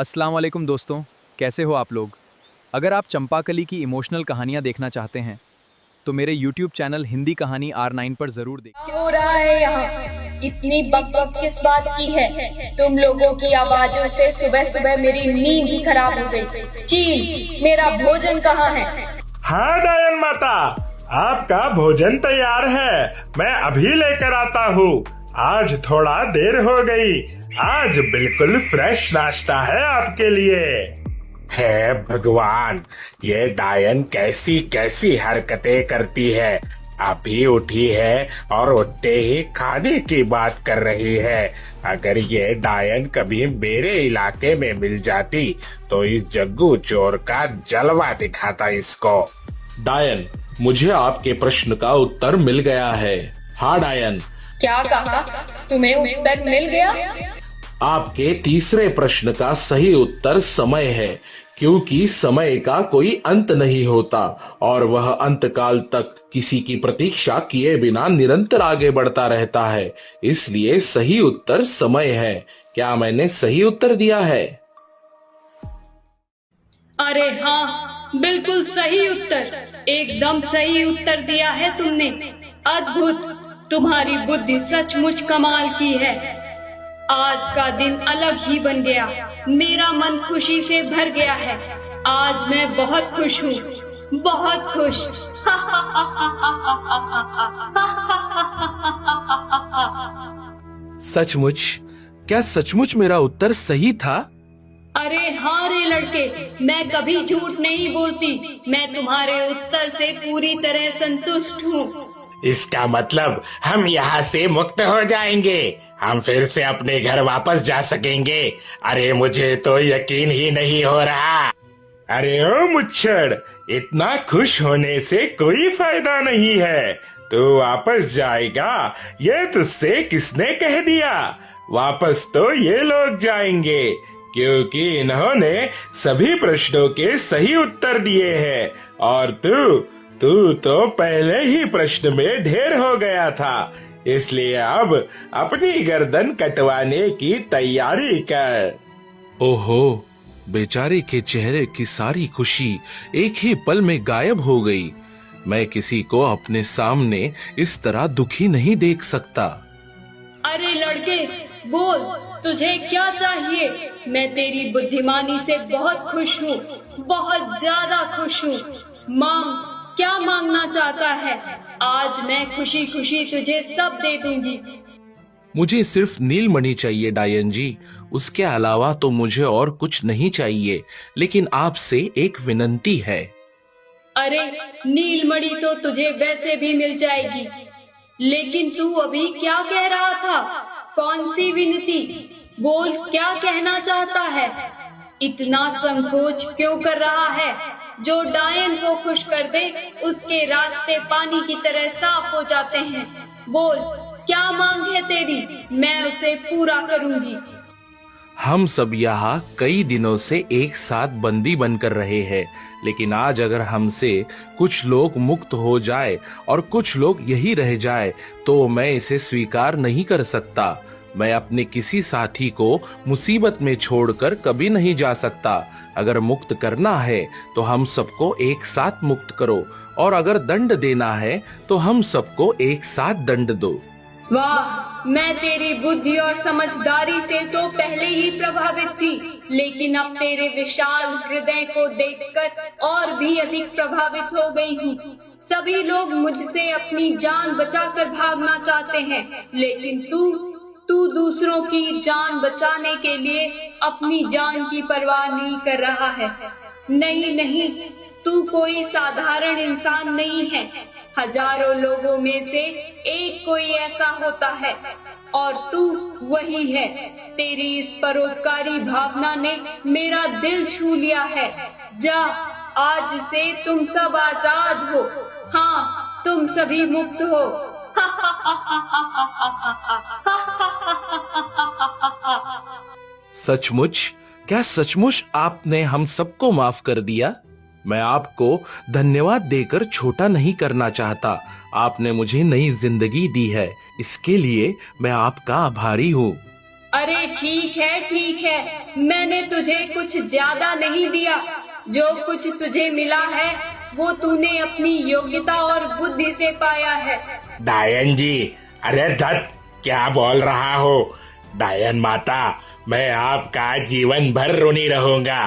अस्सलाम वालेकुम दोस्तों, कैसे हो आप लोग। अगर आप चंपाकली की इमोशनल कहानियाँ देखना चाहते हैं तो मेरे YouTube चैनल हिंदी कहानी R9 पर ज़रूर देखें। क्या हो रहा है यहाँ? इतनी बकबक किस बात की है? तुम लोगों की आवाजों से सुबह सुबह मेरी नींद ही खराब हो गई। चील, मेरा भोजन कहाँ है? हाँ डायन माता, आपका भोजन तैयार है। मैं अभी लेकर आता हूँ। आज थोड़ा देर हो गई। आज बिल्कुल फ्रेश नाश्ता है आपके लिए। हे भगवान, ये डायन कैसी कैसी हरकतें करती है। अभी उठी है और उठते ही खाने की बात कर रही है। अगर ये डायन कभी मेरे इलाके में मिल जाती तो इस जग्गू चोर का जलवा दिखाता इसको। डायन, मुझे आपके प्रश्न का उत्तर मिल गया है। हाँ डायन। क्या कहा? तुम्हें उत्तर मिल गया? आपके तीसरे प्रश्न का सही उत्तर समय है, क्योंकि समय का कोई अंत नहीं होता और वह अंतकाल तक किसी की प्रतीक्षा किए बिना निरंतर आगे बढ़ता रहता है। इसलिए सही उत्तर समय है। क्या मैंने सही उत्तर दिया है? अरे हाँ, बिल्कुल सही उत्तर। एकदम सही उत्तर दिया है तुमने। अद्भुत, तुम्हारी बुद्धि सचमुच कमाल की है। आज का दिन अलग ही बन गया। मेरा मन खुशी से भर गया है। आज मैं बहुत खुश हूँ, बहुत खुश। सचमुच? क्या सचमुच मेरा उत्तर सही था? अरे हाँ रे लड़के, मैं कभी झूठ नहीं बोलती। मैं तुम्हारे उत्तर से पूरी तरह संतुष्ट हूँ। इसका मतलब हम यहाँ से मुक्त हो जाएंगे। हम फिर से अपने घर वापस जा सकेंगे। अरे मुझे तो यकीन ही नहीं हो रहा। अरे ओ मुच्छड़, इतना खुश होने से कोई फायदा नहीं है। तू वापस जाएगा, ये तुझसे किसने कह दिया? वापस तो ये लोग जाएंगे, क्योंकि इन्होंने सभी प्रश्नों के सही उत्तर दिए हैं और तू तो पहले ही प्रश्न में ढेर हो गया था। इसलिए अब अपनी गर्दन कटवाने की तैयारी कर। ओहो, बेचारे के चेहरे की सारी खुशी एक ही पल में गायब हो गई। मैं किसी को अपने सामने इस तरह दुखी नहीं देख सकता। अरे लड़के, बोल, तुझे क्या चाहिए? मैं तेरी बुद्धिमानी से बहुत खुश हूँ, बहुत ज्यादा खुश हूँ। मांग, क्या मांगना चाहता है? आज मैं खुशी खुशी तुझे सब दे दूंगी। मुझे सिर्फ नीलमणि चाहिए डायन जी। उसके अलावा तो मुझे और कुछ नहीं चाहिए। लेकिन आपसे एक विनती है। अरे नीलमणि तो तुझे वैसे भी मिल जाएगी। लेकिन तू अभी क्या कह रहा था? कौन सी विनती? बोल, क्या कहना चाहता है? इतना संकोच क्यों कर रहा है? जो डायन को खुश कर दे उसके रास्ते पानी की तरह साफ हो जाते हैं। बोल, क्या मांग है तेरी? मैं उसे पूरा करूंगी। हम सब यहाँ कई दिनों से एक साथ बंदी बनकर रहे हैं, लेकिन आज अगर हमसे कुछ लोग मुक्त हो जाए और कुछ लोग यही रह जाए तो मैं इसे स्वीकार नहीं कर सकता। मैं अपने किसी साथी को मुसीबत में छोड़कर कभी नहीं जा सकता। अगर मुक्त करना है तो हम सबको एक साथ मुक्त करो, और अगर दंड देना है तो हम सबको एक साथ दंड दो। वाह, मैं तेरी बुद्धि और समझदारी से तो पहले ही प्रभावित थी, लेकिन अब तेरे विशाल हृदय को देखकर और भी अधिक प्रभावित हो गई हूँ। सभी लोग मुझसे अपनी जान बचाकर भागना चाहते हैं, लेकिन तू दूसरों की जान बचाने के लिए अपनी जान की परवाह नहीं कर रहा है। नहीं नहीं, तू कोई साधारण इंसान नहीं है। हजारों लोगों में से एक कोई ऐसा होता है और तू वही है। तेरी इस परोपकारी भावना ने मेरा दिल छू लिया है। जा, आज से तुम सब आजाद हो। हाँ, तुम सभी मुक्त हो। सचमुच? क्या सचमुच आपने हम सबको माफ कर दिया? मैं आपको धन्यवाद देकर छोटा नहीं करना चाहता। आपने मुझे नई जिंदगी दी है, इसके लिए मैं आपका आभारी हूँ। अरे ठीक है, मैंने तुझे कुछ ज्यादा नहीं दिया। जो कुछ तुझे मिला है वो तूने अपनी योग्यता और बुद्धि से पाया है। डायन जी, अरे धत, क्या बोल रहा हो? डायन माता, मैं आपका जीवन भर ऋणी रहूंगा।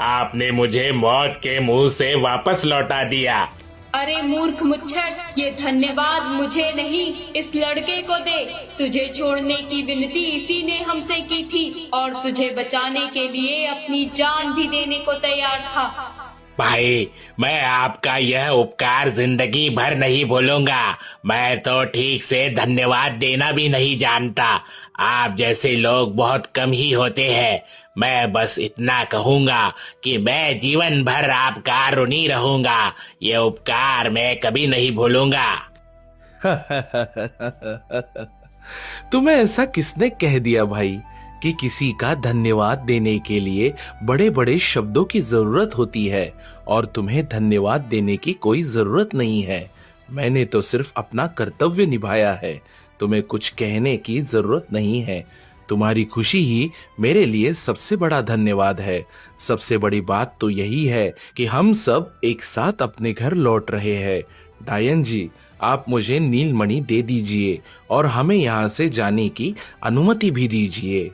आपने मुझे मौत के मुंह से वापस लौटा दिया। अरे मूर्ख मुच्छर, ये धन्यवाद मुझे नहीं इस लड़के को दे। तुझे छोड़ने की विनती इसी ने हमसे की थी और तुझे बचाने के लिए अपनी जान भी देने को तैयार था। भाई, मैं आपका यह उपकार जिंदगी भर नहीं भूलूंगा। मैं तो ठीक से धन्यवाद देना भी नहीं जानता। आप जैसे लोग बहुत कम ही होते हैं। मैं बस इतना कहूंगा कि मैं जीवन भर आपका ऋणी रहूंगा। ये उपकार मैं कभी नहीं भूलूंगा। तुम्हें ऐसा किसने कह दिया भाई कि किसी का धन्यवाद देने के लिए बड़े बड़े शब्दों की जरूरत होती है और तुम्हें धन्यवाद देने की कोई जरूरत नहीं है। मैंने तो सिर्फ अपना कर्तव्य निभाया है। तुम्हें कुछ कहने की जरूरत नहीं है। तुम्हारी खुशी ही मेरे लिए सबसे बड़ा धन्यवाद है। सबसे बड़ी बात तो यही है कि हम सब एक साथ अपने घर लौट रहे हैं। डायन जी, आप मुझे नीलमणि दे दीजिए और हमें यहाँ से जाने की अनुमति भी दीजिए।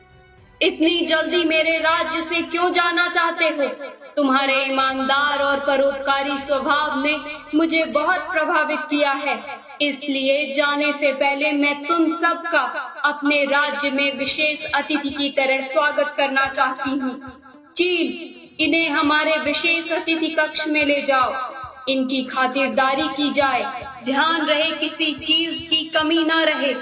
इतनी जल्दी मेरे राज्य से क्यों जाना चाहते हो? तुम्हारे ईमानदार और परोपकारी स्वभाव ने मुझे बहुत प्रभावित किया है। इसलिए जाने से पहले मैं तुम सबका अपने राज्य में विशेष अतिथि की तरह स्वागत करना चाहती हूँ। चील, इन्हें हमारे विशेष अतिथि कक्ष में ले जाओ। इनकी खातिरदारी की जाए। ध्यान रहे किसी चीज की कमी ना रहे।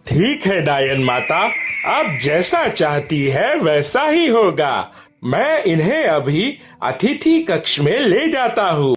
ठीक है डायन माता, आप जैसा चाहती है वैसा ही होगा। मैं इन्हें अभी अतिथि कक्ष में ले जाता हूँ।